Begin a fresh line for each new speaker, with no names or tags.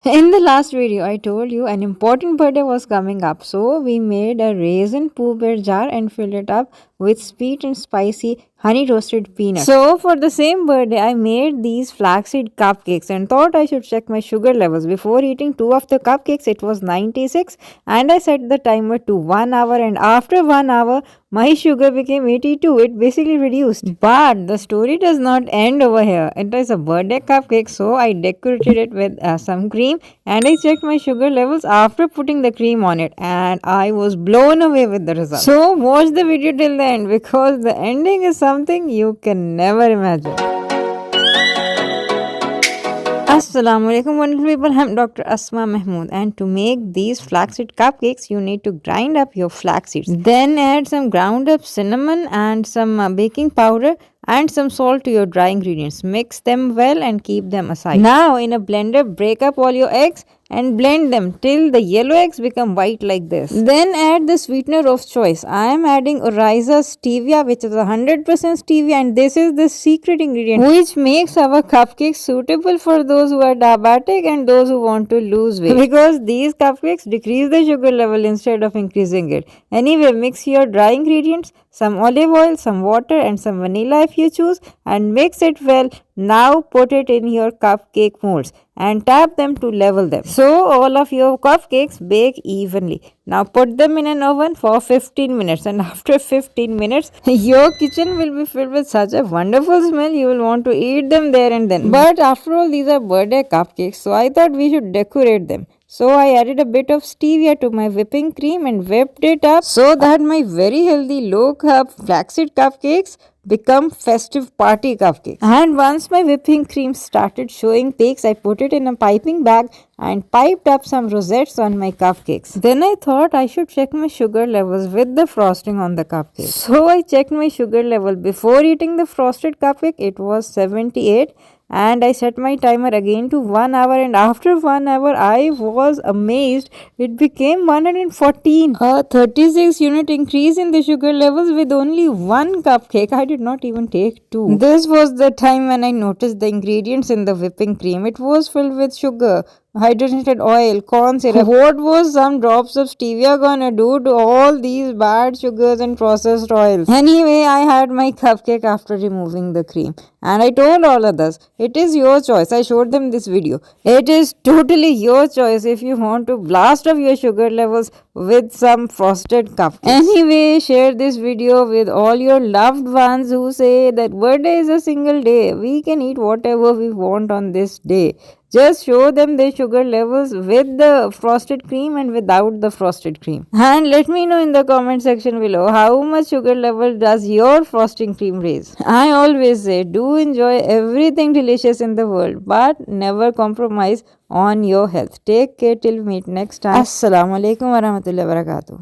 In the last video, I told you an important birthday was coming up, so we made a raisin poo bear jar and filled it up with sweet and spicy honey roasted peanuts. So, for the same birthday, I made these flaxseed cupcakes and thought I should check my sugar levels. Before eating two of the cupcakes, it was 96, and I set the timer to 1 hour. And after 1 hour, my sugar became 82. It basically reduced. But the story does not end over here. It is a birthday cupcake, so I decorated it with some cream and I checked my sugar levels after putting the cream on it, and I was blown away with the result. So watch the video till the end because the ending is something you can never imagine. Assalamu alaikum wonderful people, I'm Dr. Asma Mahmood, and to make these flaxseed cupcakes you need to grind up your flax seeds. Then add some ground up cinnamon and some baking powder and some salt to your dry ingredients. Mix them well and keep them aside. Now in a blender break up all your eggs and blend them till the yellow eggs become white like this. Then add the sweetener of choice. I am adding Oriza Stevia, which is 100% stevia, and this is the secret ingredient which makes our cupcakes suitable for those who are diabetic and those who want to lose weight, because these cupcakes decrease the sugar level instead of increasing it. Anyway, mix your dry ingredients, some olive oil, some water and some vanilla if you choose, and mix it well. Now put it in your cupcake molds and tap them to level them, so all of your cupcakes bake evenly. Now put them in an oven for 15 minutes, and after 15 minutes your kitchen will be filled with such a wonderful smell you will want to eat them there and then. But after all, these are birthday cupcakes, so I thought we should decorate them. So I added a bit of stevia to my whipping cream and whipped it up so that my very healthy low carb flaxseed cupcakes become festive party cupcakes. And once my whipping cream started showing peaks, I put it in a piping bag and piped up some rosettes on my cupcakes. Then I thought I should check my sugar levels with the frosting on the cupcake. So I checked my sugar level before eating the frosted cupcake. It was 78, and I set my timer again to 1 hour, and after 1 hour I was amazed. It became 114, a 36 unit increase in the sugar levels with only one cupcake. I did not even take two. This was the time when I noticed the ingredients in the whipping cream. It was filled with sugar, hydrogenated oil, corn syrup. What was some drops of stevia gonna do to all these bad sugars and processed oils? Anyway, I had my cupcake after removing the cream, and I told all others, it is your choice. I showed them this video. It is totally your choice if you want to blast off your sugar levels with some frosted cupcakes. Anyway, share this video with all your loved ones who say that birthday is a single day. We can eat whatever we want on this day. Just show them their sugar levels with the frosted cream and without the frosted cream. And let me know in the comment section below how much sugar level does your frosting cream raise. I always say do enjoy everything delicious in the world, but never compromise on your health. Take care till we meet next time. Assalamu alaikum warahmatullahi wabarakatuh.